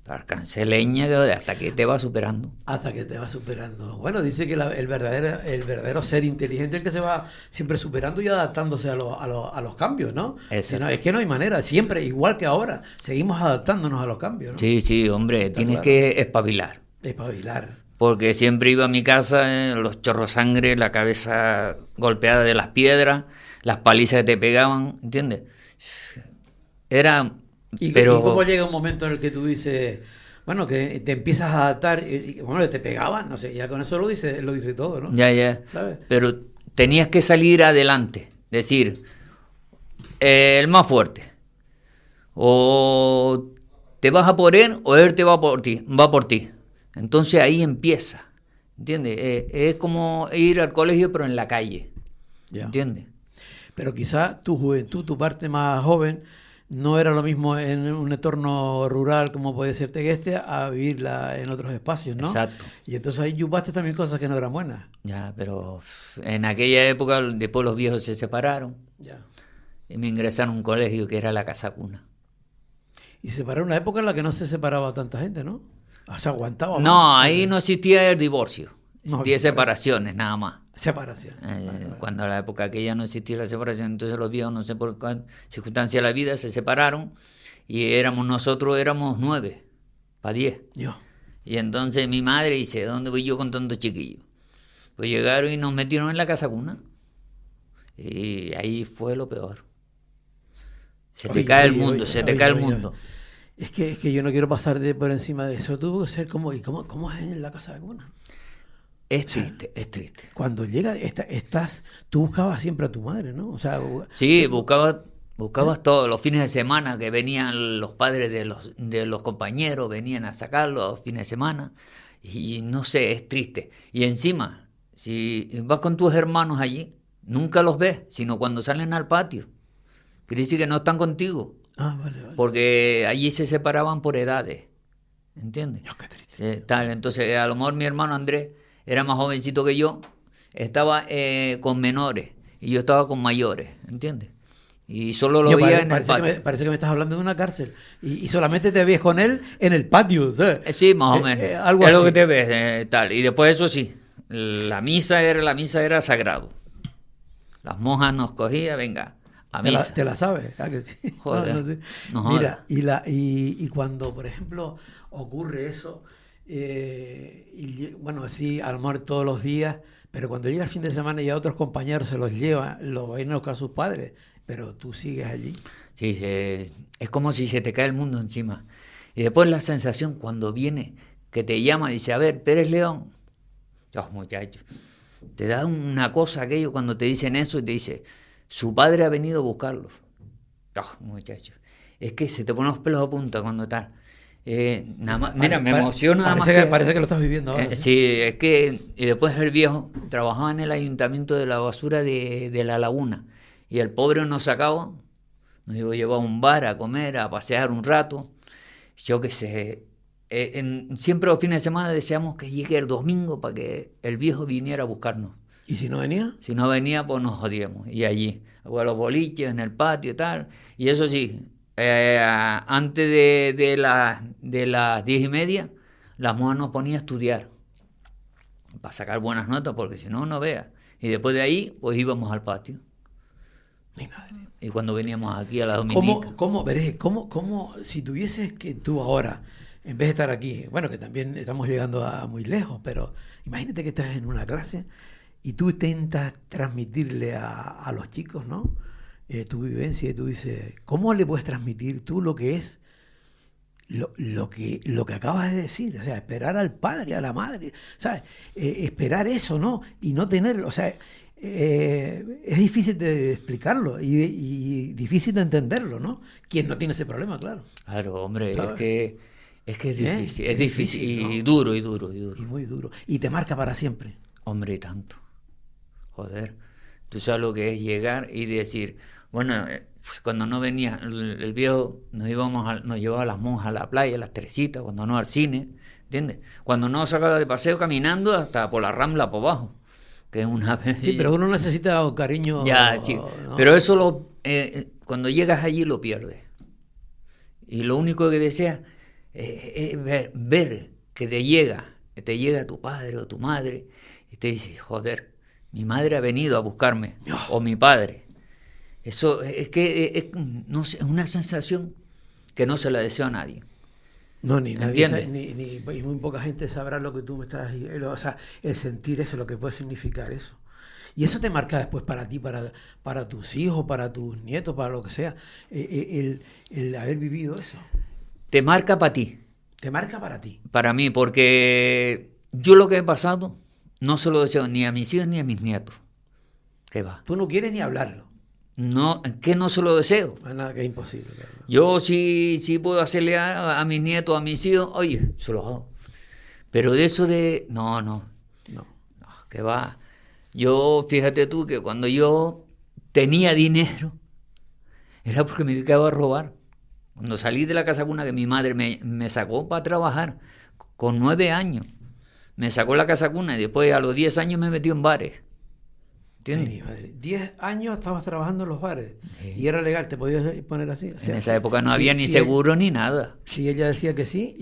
alcancé leña hasta que te va superando. Hasta que te va superando. Bueno, dice que el verdadero ser inteligente es el que se va siempre superando y adaptándose a los cambios, ¿no? Exacto. Es que no hay manera, siempre, igual que ahora, seguimos adaptándonos a los cambios, ¿no? Sí, hombre, tienes que espabilar. Porque siempre iba a mi casa, los chorros de sangre, la cabeza golpeada de las piedras, las palizas que te pegaban, ¿entiendes? ¿Y cómo llega un momento en el que tú dices, bueno, que te empiezas a adaptar, y bueno, te pegaban, no sé, ya con eso lo dice todo, ¿no? Ya. ¿Sabes? Pero tenías que salir adelante, decir, el más fuerte, o te vas a por él, o él te va por ti. Entonces ahí empieza, ¿entiendes? Es como ir al colegio, pero en la calle, ¿entiendes? Pero quizá tu juventud, tu parte más joven, no era lo mismo en un entorno rural como puede ser Tegueste a vivirla en otros espacios, ¿no? Exacto. Y entonces ahí yupaste también cosas que no eran buenas. Ya, pero en aquella época después los viejos se separaron. Ya. Y me ingresaron a un colegio que era la Casa Cuna. Y se separó una época en la que no se separaba tanta gente, ¿no? O sea, aguantaba. No, ahí no existía el divorcio. Existía separaciones, nada más. Separación. Cuando a la época aquella no existía la separación, entonces los viejos, no sé por qué circunstancia de la vida, se separaron y nosotros éramos 9 para 10. Yo. Y entonces mi madre dice, ¿dónde voy yo con tantos chiquillos? Pues llegaron y nos metieron en la casa cuna. Y ahí fue lo peor. Se te cae el mundo, se te cae el mundo. Es que yo no quiero pasar por encima de eso. Tuvo que ser como... ¿Y cómo es en la casa de cuna? Es triste, es triste. Cuando llega, tú buscabas siempre a tu madre, ¿no? O sea, sí, buscabas todos los fines de semana que venían los padres de los compañeros, venían a sacarlo los fines de semana. Y no sé, es triste. Y encima, si vas con tus hermanos allí, nunca los ves, sino cuando salen al patio. Quiere decir que no están contigo. Ah, vale. Porque allí se separaban por edades. ¿Entiendes? Qué triste. Entonces, a lo mejor mi hermano Andrés era más jovencito que yo, estaba con menores y yo estaba con mayores. ¿Entiendes? Y solo lo veía en el patio. Parece que me estás hablando de una cárcel. Y solamente te ves con él en el patio, ¿sabes? Sí, más o menos. Algo es así. Lo que te ves, tal. Y después eso sí, la misa era sagrado. Las monjas nos cogían, venga, a misa. ¿Te la sabes? ¿Ah, que sí? Joder. No sé. No Mira, y cuando, por ejemplo, ocurre eso, bueno, sí, a lo mejor todos los días, pero cuando llega el fin de semana y a otros compañeros se los llevan, los van a buscar a sus padres, pero tú sigues allí. Sí, es como si se te cae el mundo encima. Y después la sensación cuando viene, que te llama y dice, a ver, Pérez León. Oh, muchachos, te da una cosa aquello cuando te dicen eso y te dice, su padre ha venido a buscarlos. Oh, muchachos, es que se te ponen los pelos a punta cuando tal. Nada más, mira, me emociona nada más parece que lo estás viviendo ahora. Sí, es que y después el viejo trabajaba en el ayuntamiento de la basura de La Laguna y el pobre nos sacaba, nos iba a llevar a un bar a comer, a pasear un rato, yo qué sé. Siempre los fines de semana deseamos que llegue el domingo para que el viejo viniera a buscarnos. ¿Y si no venía? Si no venía, pues nos jodíamos. Y allí, a los boliches, en el patio y tal. Y eso sí, antes de las 10:30, las monjas nos ponían a estudiar para sacar buenas notas, porque si no, no veas. Y después de ahí, pues íbamos al patio. Mi madre. Y cuando veníamos aquí a la dominica. ¿Cómo si tuvieses que tú ahora, en vez de estar aquí, bueno, que también estamos llegando a muy lejos, pero imagínate que estás en una clase y tú intentas transmitirle a los chicos, ¿no? Tu vivencia, y tú dices, ¿cómo le puedes transmitir tú lo que es lo que acabas de decir? O sea, esperar al padre, a la madre, ¿sabes? Esperar eso, ¿no? Y no tenerlo, o sea, es difícil de explicarlo y difícil de entenderlo, ¿no? Quien no tiene ese problema, claro. Claro, hombre, ¿sabes? es que es difícil, es difícil, ¿no? y duro. Y muy duro. Y te marca para siempre. Hombre, tanto. Joder. Tú sabes lo que es llegar y decir, bueno, cuando no venía el viejo, nos llevaba a las monjas a la playa, a las Teresitas, cuando no al cine, ¿entiendes? Cuando no sacaba de paseo caminando hasta por la Rambla por abajo, que es una... Sí, pero uno necesita cariño. Ya, sí. ¿No? Pero eso cuando llegas allí lo pierdes. Y lo único que deseas es ver que te llega tu padre o tu madre y te dice, joder, mi madre ha venido a buscarme, o mi padre. Eso no sé, es una sensación que no se la deseo a nadie. No, ni nadie ¿entiendes? Y muy poca gente sabrá lo que tú me estás diciendo, o sea, el sentir eso, lo que puede significar eso. Y eso te marca después para ti, para tus hijos, para tus nietos, para lo que sea, el haber vivido eso. Te marca para ti. Te marca para ti. Para mí, porque yo lo que he pasado no se lo deseo ni a mis hijos ni a mis nietos. ¿Qué va? Tú no quieres ni hablarlo. No, que no se lo deseo. Nada, que es imposible. Claro. Yo sí puedo hacerle a mis nietos, a mis hijos, oye, se los hago. Pero de eso de... No, que va. Yo, fíjate tú, que cuando yo tenía dinero, era porque me dedicaba a robar. Cuando salí de la casa cuna, que mi madre me sacó para trabajar, con 9 años, me sacó la casa cuna y después a los 10 años me metió en bares. ¿Entiendes? Ay, madre. 10 años estabas trabajando en los bares. Sí. Y era legal, te podías poner así. O sea, en esa época no había ni seguro ni nada. Sí, ella decía que sí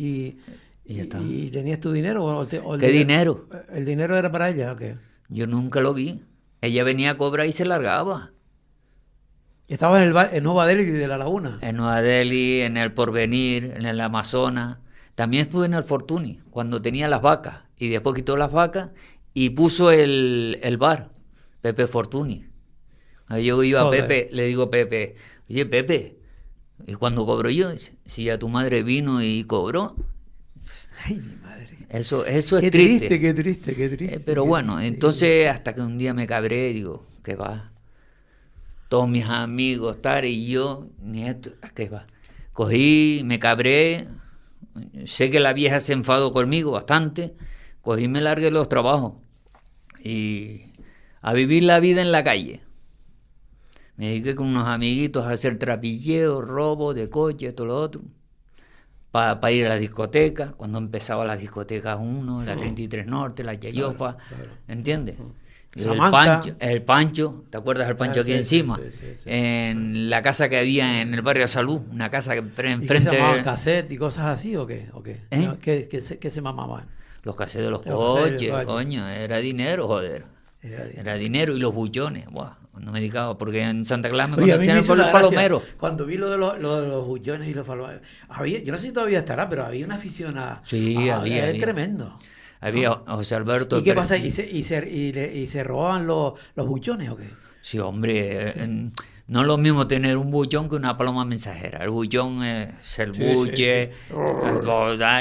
y tenías tu dinero. ¿Qué dinero? ¿El dinero era para ella o qué? Yo nunca lo vi. Ella venía a cobrar y se largaba. Estaba en Nueva Delhi de La Laguna. En Nueva Delhi, en el Porvenir, en el Amazonas. También estuve en el Fortuny, cuando tenía las vacas. Y después quitó las vacas y puso el bar, Pepe Fortuny. Ahí yo iba a Pepe, le digo a Pepe, oye Pepe, ¿y cuando cobro yo? Dice, si ya tu madre vino y cobró. Ay, mi madre. Eso es qué triste. Qué triste. Pero bueno, entonces hasta que un día me cabré, digo, ¿qué va? Todos mis amigos, Tare y yo, ni esto, ¿qué va? Cogí, me cabré, sé que la vieja se enfadó conmigo bastante, cogí y me largué de los trabajos y a vivir la vida en la calle. Me dediqué con unos amiguitos a hacer trapilleo, robo de coche, todo lo otro, para ir a la discoteca, cuando empezaba las discotecas 1, la 33 Norte, la Yayofa, claro. ¿Entiendes? El Pancho, ¿te acuerdas del Pancho aquí encima? Sí. En la casa que había en el barrio de Salud, una casa que enfrente... ¿Y qué se llamaban cassette y cosas así o qué? ¿Eh? ¿Qué se mamaban? Los cassettes de los coches, coño, era dinero, joder. Era dinero y los buchones, buah, no me dedicaba, porque en Santa Clara me conocían por los palomeros. Cuando vi lo de los buchones y los palomeros, yo no sé si todavía estará, pero había una afición a... Sí, había. Tremendo. Había José Alberto. ¿Y qué pasa? ¿Y se robaban los buchones o qué? Sí, hombre, no es lo mismo tener un buchón que una paloma mensajera. El buchón es el buche,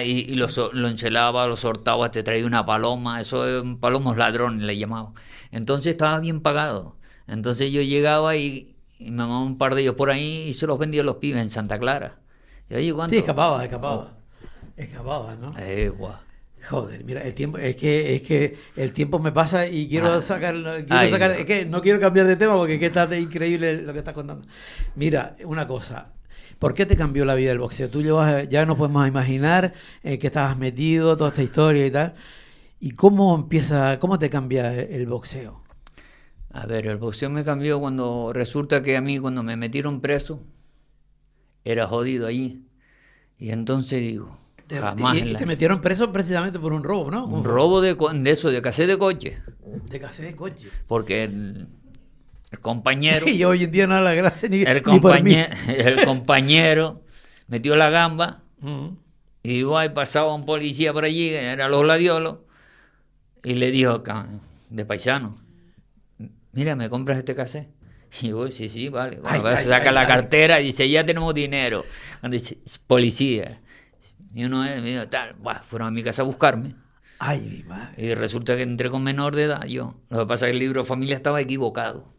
y lo encelaba, lo sortaba, te traía una paloma, eso es palomos ladrones le llamaban. Entonces estaba bien pagado. Entonces yo llegaba y me mamaba un par de ellos por ahí y se los vendía a los pibes en Santa Clara. Y oye, ¿cuánto? Sí, escapaba, ¿no? Guau. Joder, mira, el tiempo es que el tiempo me pasa y quiero sacar, es que no quiero cambiar de tema porque está increíble lo que estás contando. Mira, una cosa, ¿por qué te cambió la vida el boxeo? Tú ya nos podemos imaginar que estabas metido, toda esta historia y tal. ¿Y cómo te cambia el boxeo? A ver, el boxeo me cambió cuando resulta que a mí cuando me metieron preso era jodido allí. Y entonces digo... Y te metieron preso precisamente por un robo, ¿no? Un robo de cassette de coche. De cassette de coche. Porque el compañero... Y hoy en día no da la gracia ni por mí. El compañero metió la gamba y igual pasaba un policía por allí, que era los gladiolos, y le dijo, de paisano, mira, ¿me compras este cassette? Y yo, sí, vale. Bueno, saca la cartera y dice, ya tenemos dinero. Dice, policía. Y uno fueron a mi casa a buscarme. Ay, mi madre. Y resulta que entré con menor de edad yo. Lo que pasa es que el libro de familia estaba equivocado.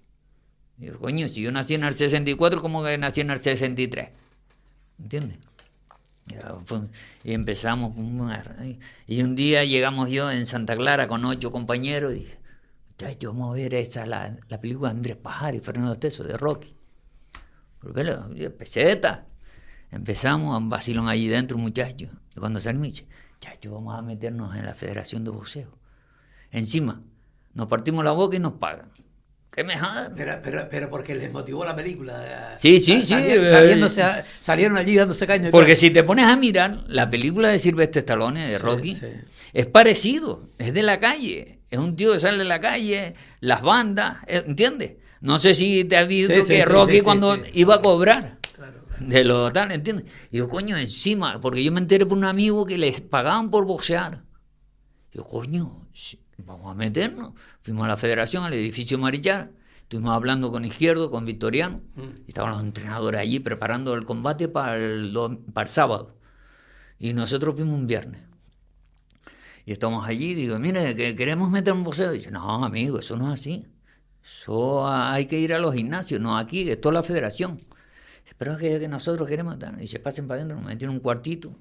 Y yo, coño, si yo nací en el 64, ¿cómo que nací en el 63? ¿Entiendes? Y empezamos. Y un día llegamos yo en Santa Clara con 8 compañeros y dije, yo vamos a ver la película de Andrés Pajar y Fernando Esteso, de Rocky. Peseta. Empezamos a un vacilón allí dentro, muchachos. Y cuando salimos, dice, vamos a meternos en la Federación de Boxeo. Encima, nos partimos la boca y nos pagan. ¿Qué me jodan? Pero porque les motivó la película. Sí. Salieron allí dándose caña. Porque si te pones a mirar, la película de Sylvester Stallone, de Rocky, es parecido, es de la calle. Es un tío que sale de la calle, las bandas, ¿entiendes? No sé si te has visto que Rocky cuando iba a cobrar. De lo tal, ¿entiendes? Y yo, coño, encima, porque yo me enteré por un amigo que les pagaban por boxear. Yo, coño, vamos a meternos. Fuimos a la federación, al edificio Marichal, estuvimos hablando con Izquierdo, con Victoriano, y estaban los entrenadores allí preparando el combate para el sábado. Y nosotros fuimos un viernes. Y estamos allí, digo, mire, que queremos meter un boxeo. Y dice, no, amigo, eso no es así. Eso hay que ir a los gimnasios, no aquí, que esto es la federación. Pero es que nosotros queremos dar. Y se pasen para adentro, nos metieron un cuartito.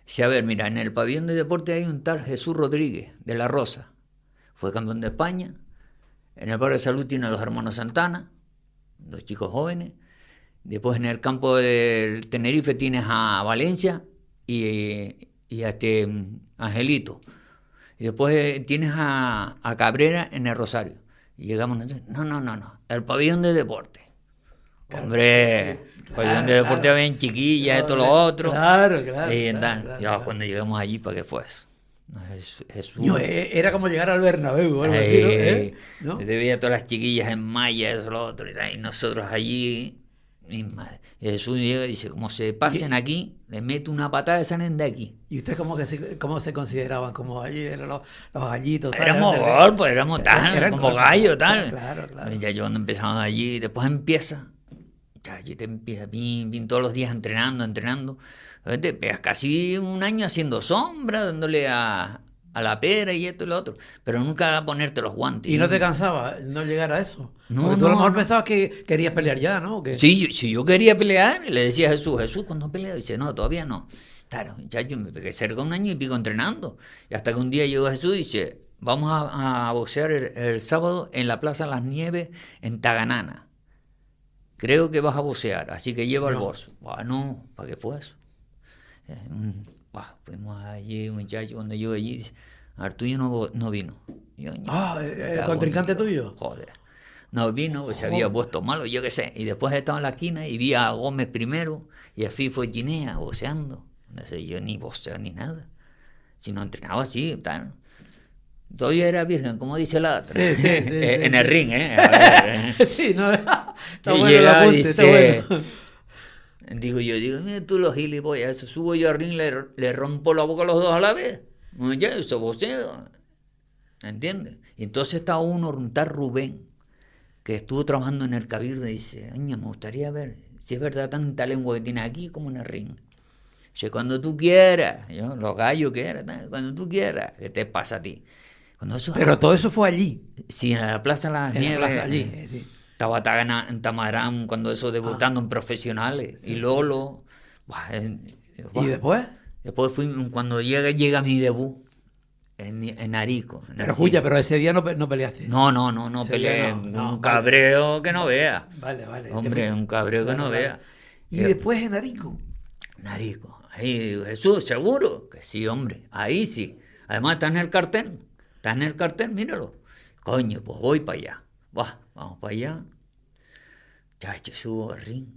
Dice, a ver, mira, en el pabellón de deporte hay un tal Jesús Rodríguez, de La Rosa. Fue campeón de España. En el barrio de Salud tiene a los hermanos Santana, 2 chicos jóvenes. Después en el campo del Tenerife tienes a Valencia y a Angelito. Y después tienes a Cabrera en el Rosario. Y llegamos, no, el pabellón de deporte. Hombre, pabellón de deporte había chiquillas, esto, lo otro. Claro. Ya cuando llegamos allí, ¿para qué fue eso? Era como llegar al Bernabéu, algo así, ¿no? Te veía todas las chiquillas en malla, eso, lo otro, y nosotros allí, Mi madre. Jesús llega y dice, como se pasen aquí, le meto una patada, salen de aquí. ¿Y usted cómo se consideraban? Como allí eran los gallitos. Éramos golpes, éramos tal, como gallos, tal. Claro. Ya yo cuando empezamos allí, después empieza, ya te empieza, pin, todos los días entrenando. Te pegas casi un año haciendo sombra, dándole a la pera y esto y lo otro, pero nunca a ponerte los guantes. ¿Y no te cansaba no llegar a eso? No, porque tú a lo mejor pensabas que querías pelear ya, ¿no? Sí, yo quería pelear, le decía a Jesús, ¿cuándo peleas? Dice, no, todavía no. Claro, ya yo me pegué cerca de un año y pico entrenando. Y hasta que un día llegó Jesús y dice, vamos a boxear el sábado en la Plaza Las Nieves, en Taganana. Creo que vas a boxear, así que lleva el bolso. Bueno, ¿para qué fue eso? Fuimos allí, muchacho, cuando yo allí, dice, Artuyo no vino. ¿El contrincante tuyo? Joder. No vino, pues se había puesto malo, yo qué sé. Y después estaba en la esquina y vi a Gómez primero y a Fifo Ginea boxeando. No sé, yo ni boxeo ni nada. Si no entrenaba así, tal. Todavía era virgen, como dice la otra. Sí, en el ring, Sí, no, está y bueno el apunte, está bueno. Digo, mira tú los gilipollas, eso subo yo al ring, le rompo la boca a los dos a la vez. Ya, eso boxeo. ¿Entiendes? Y entonces estaba un tal Rubén, que estuvo trabajando en el Cabildo, y dice, me gustaría ver si es verdad tanta lengua que tiene aquí como en el ring. Dice, cuando tú quieras, los gallos que eran, cuando tú quieras, ¿qué te pasa a ti? Pero todo eso fue allí. Sí, en la Plaza Las Nieves. La plaza allí, sí. Estaba en Tamarán cuando eso debutando en profesionales. Sí. Y Lolo. ¿Y después? Después cuando llega mi debut en Arico. Pero escucha, pero ese día no peleaste. No peleé. Un cabreo que no vea. Vale. Hombre, un cabreo que no vea. ¿Y después en Arico? En Arico. Ahí, Jesús, seguro que sí, hombre. Ahí sí. Además está en el cartel. Míralo. Coño, pues voy para allá. Vamos para allá. Chacho, subo al ring.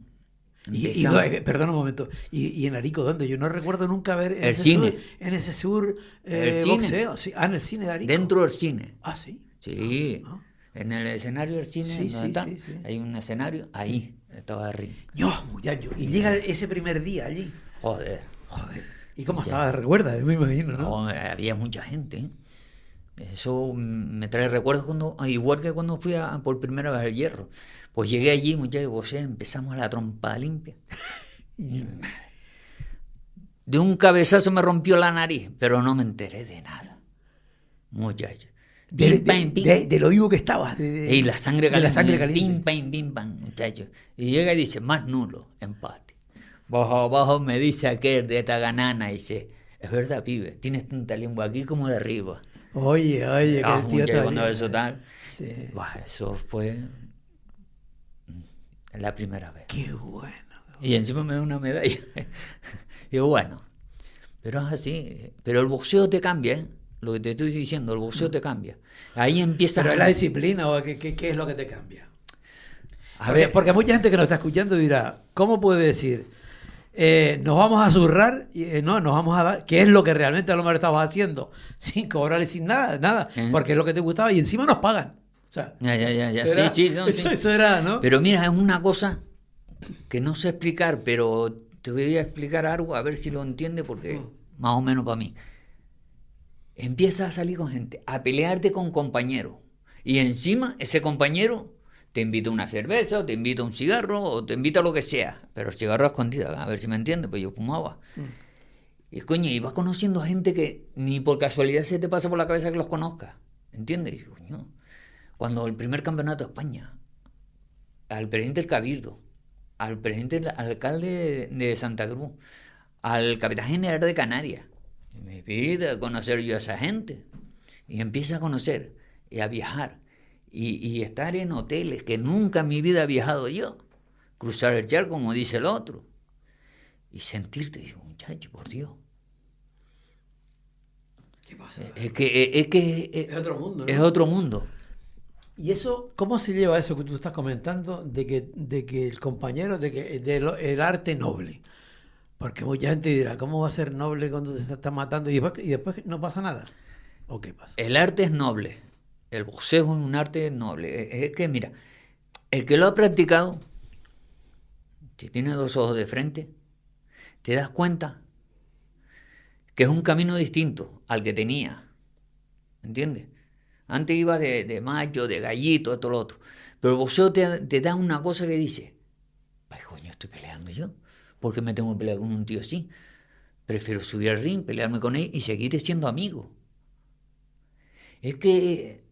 Perdón un momento. ¿Y en Arico dónde? Yo no recuerdo nunca ver en el cine. En ese sur boxeo. Sí. En el cine de Arico. Dentro del cine. Sí. Sí. En el escenario del cine, sí. Hay un escenario, ahí estaba el ring. Muchacho. Y llega ese primer día allí. Joder. ¿Y cómo estaba? Recuerda, me imagino, ¿no? Había mucha gente, ¿eh? Eso me trae recuerdos igual que cuando fui por primera vez al Hierro. Pues llegué allí, muchachos, empezamos a la trompada limpia. De un cabezazo me rompió la nariz, pero no me enteré de nada. Muchachos. De lo vivo que estabas. Y la sangre caliente. La sangre caliente. Pim, pam, muchachos. Y llega y dice, más nulo, empate. Bajo me dice aquel de Taganana, dice, es verdad, pibe, tienes tanta lengua aquí como de arriba. Oye, que el tío está cuando eso tal. Sí. Eso fue la primera vez. Qué bueno. Y encima me da una medalla. Digo, bueno, pero es así. Pero el boxeo te cambia, ¿eh? Lo que te estoy diciendo, el boxeo te cambia. Ahí empieza. ¿Pero es la disciplina o qué es lo que te cambia? Porque mucha gente que nos está escuchando dirá, ¿cómo puede decir? Nos vamos a zurrar, nos vamos a dar, ¿qué es lo que realmente a lo mejor estabas haciendo? Sin cobrarle, sin nada, porque es lo que te gustaba y encima nos pagan. O sea, ya. Sí. Eso era, ¿no? Pero mira, es una cosa que no sé explicar, pero te voy a explicar algo a ver si lo entiende, porque más o menos para mí. Empiezas a salir con gente, a pelearte con compañeros, y encima ese compañero te invita a una cerveza, o te invita a un cigarro, o te invita a lo que sea. Pero el cigarro a escondida, a ver si me entiendes, pues yo fumaba. Y coño, y vas conociendo a gente que ni por casualidad se te pasa por la cabeza que los conozcas. ¿Entiendes? Y, coño, cuando el primer campeonato de España, al presidente del Cabildo, al presidente, al alcalde de Santa Cruz, al capitán general de Canarias, me pide conocer yo a esa gente. Y empieza a conocer y a viajar. Y estar en hoteles que nunca en mi vida he viajado yo, cruzar el charco como dice el otro, y sentirte, muchacho, por Dios. ¿Qué pasa? Es que es otro mundo, ¿no? Es otro mundo. ¿Y eso, cómo se lleva eso que tú estás comentando de que el compañero, el arte noble? Porque mucha gente dirá, ¿cómo va a ser noble cuando se está matando y después no pasa nada? ¿O qué pasa? El arte es noble. El boxeo es un arte noble. Es que, mira, el que lo ha practicado si tienes 2 ojos de frente, te das cuenta que es un camino distinto al que tenía. ¿Entiendes? Antes iba de macho, de gallito, esto, lo otro. Pero el boxeo te da una cosa que dice, ay, coño, estoy peleando yo. ¿Por qué me tengo que pelear con un tío así? Prefiero subir al ring, pelearme con él y seguir siendo amigo. Es que...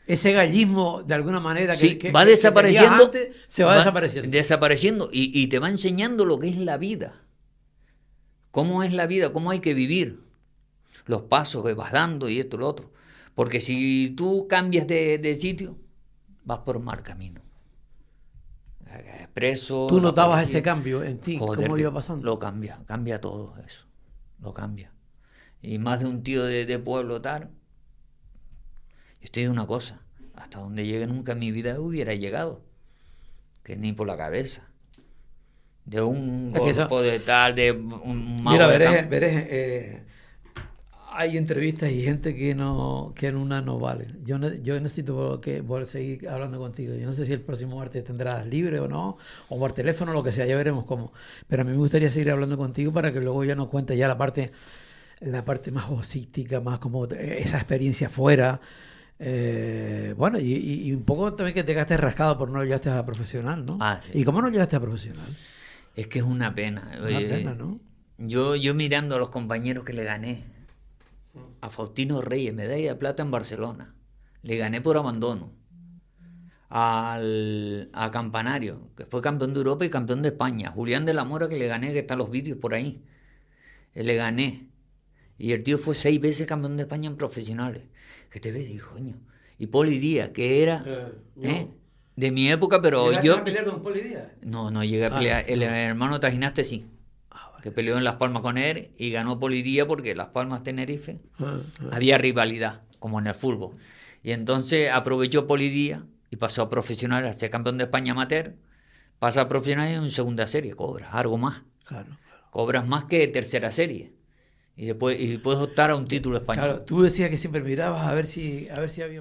ese gallismo, de alguna manera, sí, que va desapareciendo. Antes, se va desapareciendo. Desapareciendo y te va enseñando lo que es la vida. Cómo es la vida, cómo hay que vivir. Los pasos que vas dando y esto y lo otro. Porque si tú cambias de sitio, vas por mal camino. Preso. ¿Tú notabas ese cambio en ti? Joder, ¿Cómo iba pasando? Lo cambia todo eso. Lo cambia. Y más de un tío de pueblo tal. Yo estoy de una cosa. Hasta donde llegue nunca en mi vida hubiera llegado. Que ni por la cabeza. De un golpe de tal, de un mago. Mira, Vereje, hay entrevistas y gente que en una no vale. Yo necesito seguir hablando contigo. Yo no sé si el próximo martes tendrás libre o no, o por teléfono, lo que sea, ya veremos cómo. Pero a mí me gustaría seguir hablando contigo para que luego ya nos cuentes ya la parte más boxística, más como esa experiencia fuera. Bueno, y un poco también que te quedaste rascado por no llegaste a profesional, ¿no? Sí. ¿Y cómo no llegaste a profesional? Es que es una pena. Una pena, ¿no? Yo mirando a los compañeros que le gané, a Faustino Reyes, medalla de plata en Barcelona, le gané por abandono. A Campanario, que fue campeón de Europa y campeón de España. Julián de la Mora, que le gané, que están los vídeos por ahí. Le gané. Y el tío fue 6 veces campeón de España en profesionales. Que te ve, digo, coño. Y Poli Díaz, que era de mi época, pero yo... ¿Llegaste a pelear con Poli Díaz? No llegué a pelear. El hermano Trajinaste sí. Que peleó en Las Palmas con él y ganó Poli Díaz porque Las Palmas, Tenerife, había rivalidad, como en el fútbol. Y entonces aprovechó Poli Díaz y pasó a profesional, a ser campeón de España amateur. Pasa a profesional y en segunda serie, cobras algo más. Claro. Cobras más que tercera serie. Y puedes optar a un título español. Claro, tú decías que siempre mirabas a ver si había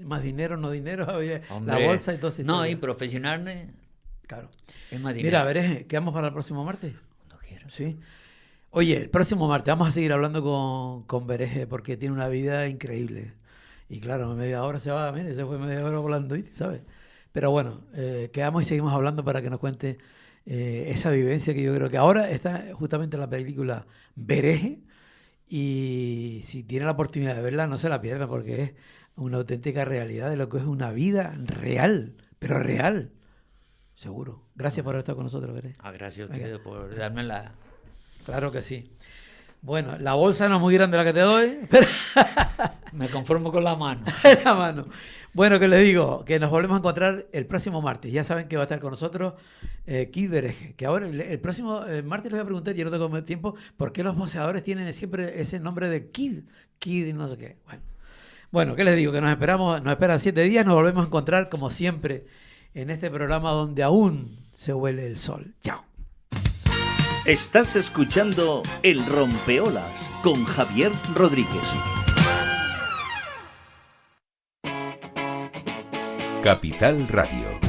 más dinero, no dinero, había la bolsa y todo eso. No, y profesional claro. Es más dinero. Mira, Vereje, ¿quedamos para el próximo martes? Cuando quieras. Sí. Oye, el próximo martes vamos a seguir hablando con Vereje porque tiene una vida increíble. Y claro, media hora se fue media hora volando, ¿sabes? Pero bueno, quedamos y seguimos hablando para que nos cuente esa vivencia que yo creo que ahora está justamente en la película Vereje. Y si tiene la oportunidad de verla, no se la pierda porque es una auténtica realidad de lo que es una vida real, pero real, seguro. Gracias por estar con nosotros, Vereje. Gracias a ustedes por darme la... Claro que sí. Bueno, la bolsa no es muy grande la que te doy, pero... Me conformo con la mano. La mano. Bueno, que les digo, que nos volvemos a encontrar el próximo martes. Ya saben que va a estar con nosotros Kid Vereje. Que ahora, el próximo martes les voy a preguntar, yo no tengo tiempo, ¿por qué los boxeadores tienen siempre ese nombre de Kid? Kid y no sé qué. Bueno, ¿qué les digo? Que nos esperan 7 días, nos volvemos a encontrar como siempre en este programa donde aún se huele el sol. Chao. Estás escuchando El Rompeolas con Javier Rodríguez. Capital Radio.